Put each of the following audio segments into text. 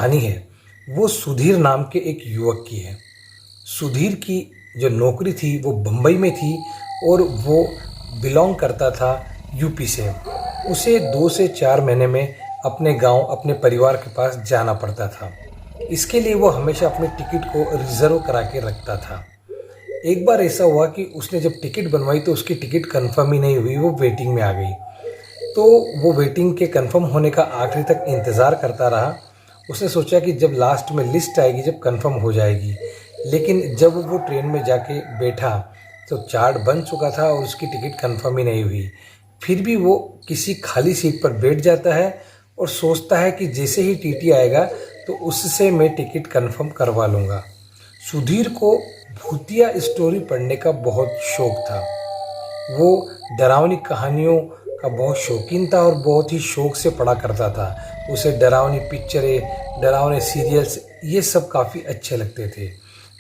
कहानी है वो सुधीर नाम के एक युवक की है। सुधीर की जो नौकरी थी वो बम्बई में थी और वो बिलोंग करता था यूपी से। उसे 2 से 4 महीने में अपने गांव अपने परिवार के पास जाना पड़ता था। इसके लिए वो हमेशा अपने टिकट को रिजर्व करा के रखता था। एक बार ऐसा हुआ कि उसने जब टिकट बनवाई तो उसकी टिकट कंफर्म ही नहीं हुई, वो वेटिंग में आ गई। तो वो वेटिंग के कंफर्म होने का आखिरी तक इंतज़ार करता रहा। उसने सोचा कि जब लास्ट में लिस्ट आएगी, जब कंफर्म हो जाएगी, लेकिन जब वो ट्रेन में जाके बैठा तो चार्ट बन चुका था और उसकी टिकट कंफर्म ही नहीं हुई। फिर भी वो किसी खाली सीट पर बैठ जाता है और सोचता है कि जैसे ही टीटी आएगा तो उससे मैं टिकट कंफर्म करवा लूँगा। सुधीर को भूतिया स्टोरी पढ़ने का बहुत शौक था। वो डरावनी कहानियों का बहुत शौकीन था और बहुत ही शौक से पढ़ा करता था। उसे डरावनी पिक्चरें, डरावने सीरियल्स, ये सब काफ़ी अच्छे लगते थे।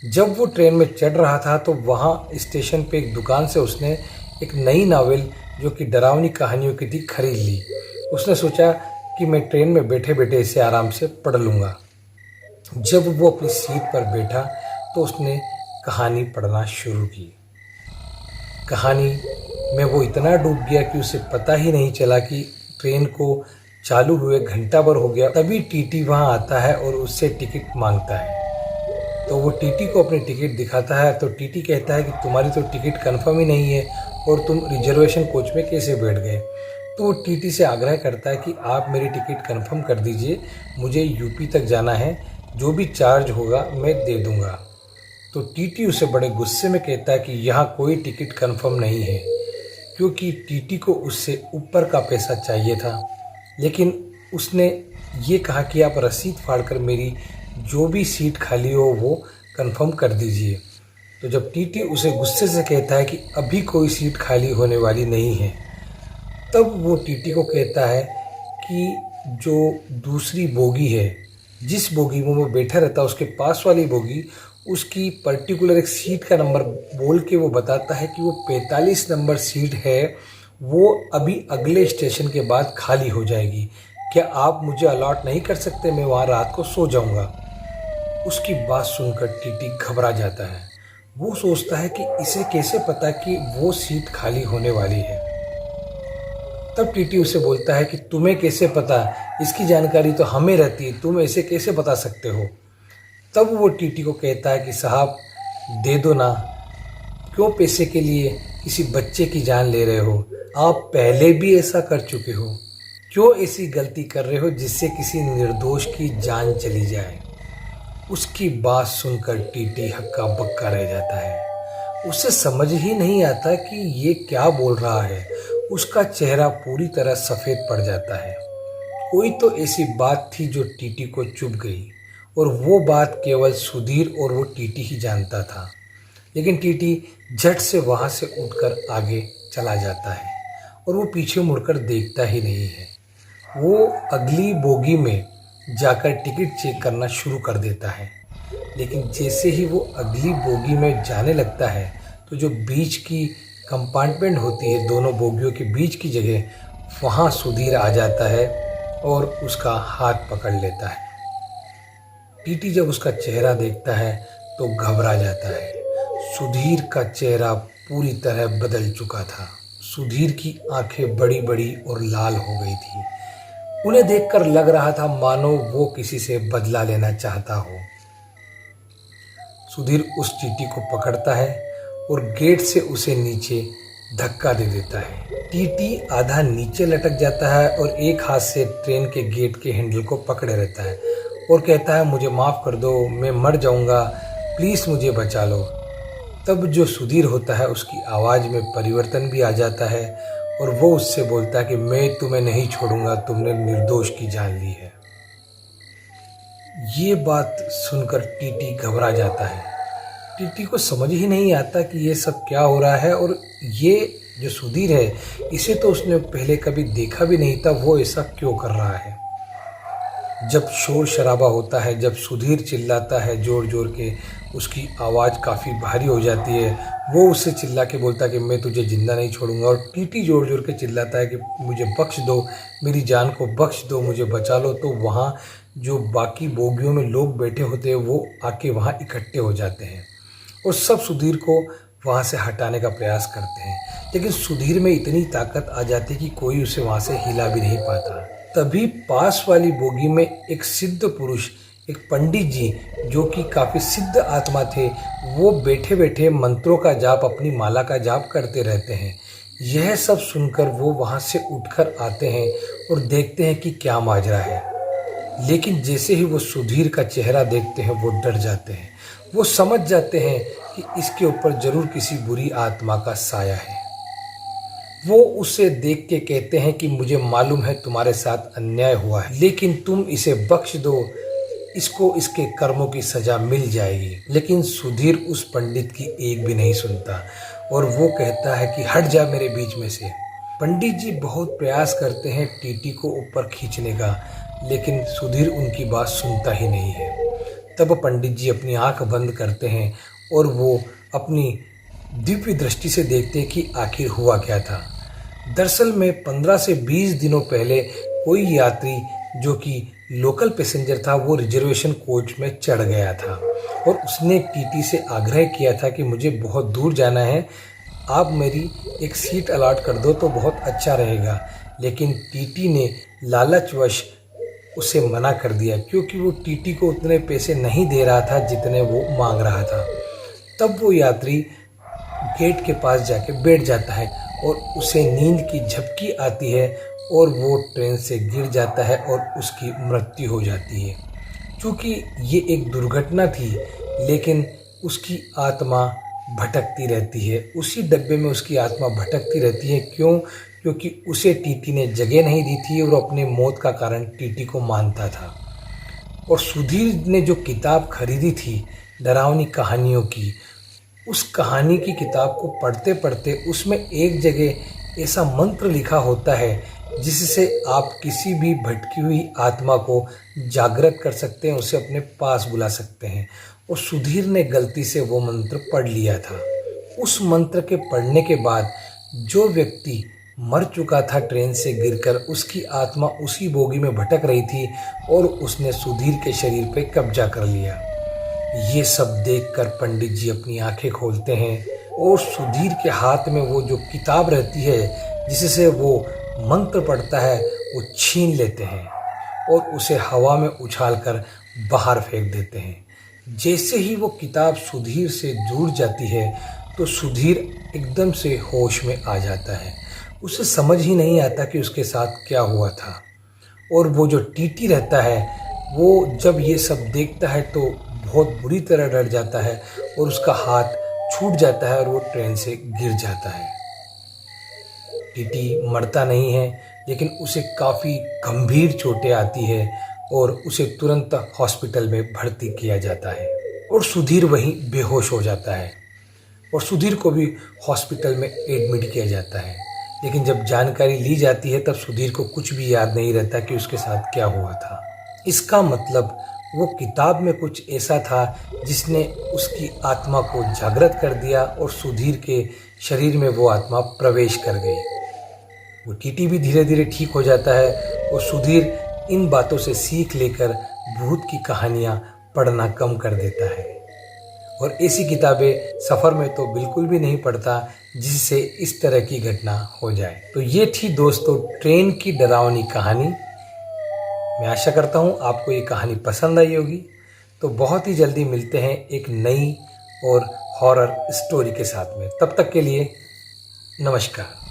जब वो ट्रेन में चढ़ रहा था तो वहाँ स्टेशन पे एक दुकान से उसने एक नई नावल जो कि डरावनी कहानियों की थी खरीद ली। उसने सोचा कि मैं ट्रेन में बैठे बैठे इसे आराम से पढ़ लूँगा। जब वो अपनी सीट पर बैठा तो उसने कहानी पढ़ना शुरू की। कहानी में वो इतना डूब गया कि उसे पता ही नहीं चला कि ट्रेन को चालू हुए घंटा भर हो गया। तभी टीटी वहाँ आता है और उससे टिकट मांगता है। तो वो टीटी को अपनी टिकट दिखाता है तो टीटी कहता है कि तुम्हारी तो टिकट कंफर्म ही नहीं है और तुम रिजर्वेशन कोच में कैसे बैठ गए। तो वो टीटी से आग्रह करता है कि आप मेरी टिकट कंफर्म कर दीजिए, मुझे यूपी तक जाना है, जो भी चार्ज होगा मैं दे दूँगा। तो टीटी उसे बड़े गुस्से में कहता है कि यहाँ कोई टिकट कंफर्म नहीं है, क्योंकि टीटी को उससे ऊपर का पैसा चाहिए था। लेकिन उसने ये कहा कि आप रसीद फाड़कर मेरी जो भी सीट खाली हो वो कंफर्म कर दीजिए। तो जब टीटी उसे गुस्से से कहता है कि अभी कोई सीट खाली होने वाली नहीं है, तब वो टीटी को कहता है कि जो दूसरी बोगी है, जिस बोगी में वो बैठा रहता है, उसके पास वाली बोगी, उसकी पर्टिकुलर एक सीट का नंबर बोल के वो बताता है कि वो 45 नंबर सीट है, वो अभी अगले स्टेशन के बाद खाली हो जाएगी। क्या आप मुझे अलॉट नहीं कर सकते? मैं वहाँ रात को सो जाऊँगा। उसकी बात सुनकर टीटी घबरा जाता है। वो सोचता है कि इसे कैसे पता कि वो सीट खाली होने वाली है। तब टीटी उसे बोलता है कि तुम्हें कैसे पता? इसकी जानकारी तो हमें रहती है, तुम ऐसे कैसे बता सकते हो? तब वो टीटी को कहता है कि साहब दे दो ना, क्यों पैसे के लिए किसी बच्चे की जान ले रहे हो? आप पहले भी ऐसा कर चुके हो, क्यों ऐसी गलती कर रहे हो जिससे किसी निर्दोष की जान चली जाए? उसकी बात सुनकर टीटी हक्का बक्का रह जाता है। उसे समझ ही नहीं आता कि ये क्या बोल रहा है। उसका चेहरा पूरी तरह सफ़ेद पड़ जाता है। कोई तो ऐसी बात थी जो टीटी को चुभ गई और वो बात केवल सुधीर और वो टीटी ही जानता था। लेकिन टीटी झट से वहाँ से उठकर आगे चला जाता है और वो पीछे मुड़कर देखता ही नहीं है। वो अगली बोगी में जाकर टिकट चेक करना शुरू कर देता है। लेकिन जैसे ही वो अगली बोगी में जाने लगता है तो जो बीच की कंपार्टमेंट होती है, दोनों बोगियों के बीच की जगह, वहाँ सुधीर आ जाता है और उसका हाथ पकड़ लेता है। टीटी जब उसका चेहरा देखता है तो घबरा जाता है। सुधीर का चेहरा पूरी तरह बदल चुका था। सुधीर की आंखें बड़ी बड़ी और लाल हो गई थी। उन्हें देखकर लग रहा था मानो वो किसी से बदला लेना चाहता हो। सुधीर उस टीटी को पकड़ता है और गेट से उसे नीचे धक्का दे देता है। टीटी आधा नीचे लटक जाता है और एक हाथ से ट्रेन के गेट के हैंडल को पकड़े रहता है और कहता है मुझे माफ़ कर दो, मैं मर जाऊंगा, प्लीज़ मुझे बचा लो। तब जो सुधीर होता है उसकी आवाज़ में परिवर्तन भी आ जाता है और वो उससे बोलता है कि मैं तुम्हें नहीं छोड़ूंगा, तुमने निर्दोष की जान ली है। ये बात सुनकर टीटी घबरा जाता है। टीटी को समझ ही नहीं आता कि ये सब क्या हो रहा है और ये जो सुधीर है इसे तो उसने पहले कभी देखा भी नहीं था, वो ऐसा क्यों कर रहा है। जब शोर शराबा होता है, जब सुधीर चिल्लाता है ज़ोर ज़ोर के, उसकी आवाज़ काफ़ी भारी हो जाती है। वो उससे चिल्ला के बोलता है कि मैं तुझे ज़िंदा नहीं छोड़ूंगा, और टीटी ज़ोर ज़ोर के चिल्लाता है कि मुझे बख्श दो, मेरी जान को बख्श दो, मुझे बचा लो। तो वहाँ जो बाकी बोगियों में लोग बैठे होते हैं वो आके वहाँ इकट्ठे हो जाते हैं और सब सुधीर को वहाँ से हटाने का प्रयास करते हैं, लेकिन सुधीर में इतनी ताकत आ जाती है कि कोई उसे वहाँ से हिला भी नहीं पाता। तभी पास वाली बोगी में एक सिद्ध पुरुष, एक पंडित जी जो कि काफ़ी सिद्ध आत्मा थे, वो बैठे बैठे मंत्रों का जाप, अपनी माला का जाप करते रहते हैं। यह सब सुनकर वो वहाँ से उठकर आते हैं और देखते हैं कि क्या माजरा है। लेकिन जैसे ही वो सुधीर का चेहरा देखते हैं वो डर जाते हैं। वो समझ जाते हैं कि इसके ऊपर जरूर किसी बुरी आत्मा का साया है। वो उसे देख के कहते हैं कि मुझे मालूम है तुम्हारे साथ अन्याय हुआ है, लेकिन तुम इसे बख्श दो, इसको इसके कर्मों की सजा मिल जाएगी। लेकिन सुधीर उस पंडित की एक भी नहीं सुनता और वो कहता है कि हट जा मेरे बीच में से। पंडित जी बहुत प्रयास करते हैं टीटी को ऊपर खींचने का, लेकिन सुधीर उनकी बात सुनता ही नहीं है। तब पंडित जी अपनी आंख बंद करते हैं और वो अपनी दिव्य दृष्टि से देखते हैं कि आखिर हुआ क्या था। दरअसल में 15 से 20 दिनों पहले कोई यात्री जो कि लोकल पैसेंजर था, वो रिजर्वेशन कोच में चढ़ गया था और उसने टीटी से आग्रह किया था कि मुझे बहुत दूर जाना है, आप मेरी एक सीट अलॉट कर दो तो बहुत अच्छा रहेगा। लेकिन टीटी ने लालचवश उसे मना कर दिया, क्योंकि वो टीटी को उतने पैसे नहीं दे रहा था जितने वो मांग रहा था। तब वो यात्री गेट के पास जाके बैठ जाता है और उसे नींद की झपकी आती है और वो ट्रेन से गिर जाता है और उसकी मृत्यु हो जाती है। क्योंकि ये एक दुर्घटना थी, लेकिन उसकी आत्मा भटकती रहती है, उसी डब्बे में उसकी आत्मा भटकती रहती है। क्यों? क्योंकि उसे टीटी ने जगह नहीं दी थी और अपने मौत का कारण टीटी को मानता था। और सुधीर ने जो किताब खरीदी थी डरावनी कहानियों की, उस कहानी की किताब को पढ़ते पढ़ते उसमें एक जगह ऐसा मंत्र लिखा होता है जिससे आप किसी भी भटकी हुई आत्मा को जागृत कर सकते हैं, उसे अपने पास बुला सकते हैं। और सुधीर ने गलती से वो मंत्र पढ़ लिया था। उस मंत्र के पढ़ने के बाद जो व्यक्ति मर चुका था ट्रेन से गिरकर, उसकी आत्मा उसी बोगी में भटक रही थी और उसने सुधीर के शरीर पर कब्जा कर लिया। ये सब देखकर पंडित जी अपनी आंखें खोलते हैं और सुधीर के हाथ में वो जो किताब रहती है जिससे वो मंत्र पढ़ता है वो छीन लेते हैं और उसे हवा में उछालकर बाहर फेंक देते हैं। जैसे ही वो किताब सुधीर से जुड़ जाती है तो सुधीर एकदम से होश में आ जाता है। उसे समझ ही नहीं आता कि उसके साथ क्या हुआ था। और वो जो टीटी रहता है वो जब ये सब देखता है तो बहुत बुरी तरह डर जाता है और उसका हाथ छूट जाता है और वो ट्रेन से गिर जाता है। टीटी मरता नहीं है, लेकिन उसे काफ़ी गंभीर चोटें आती है और उसे तुरंत हॉस्पिटल में भर्ती किया जाता है और सुधीर वहीं बेहोश हो जाता है और सुधीर को भी हॉस्पिटल में एडमिट किया जाता है। लेकिन जब जानकारी ली जाती है तब सुधीर को कुछ भी याद नहीं रहता कि उसके साथ क्या हुआ था। इसका मतलब वो किताब में कुछ ऐसा था जिसने उसकी आत्मा को जागृत कर दिया और सुधीर के शरीर में वो आत्मा प्रवेश कर गई। वो टीटी भी धीरे धीरे ठीक हो जाता है और सुधीर इन बातों से सीख लेकर भूत की कहानियाँ पढ़ना कम कर देता है और ऐसी किताबें सफ़र में तो बिल्कुल भी नहीं पढ़ता जिससे इस तरह की घटना हो जाए। तो ये थी दोस्तों ट्रेन की डरावनी कहानी। मैं आशा करता हूँ आपको ये कहानी पसंद आई होगी। तो बहुत ही जल्दी मिलते हैं एक नई और हॉरर स्टोरी के साथ में। तब तक के लिए नमस्कार।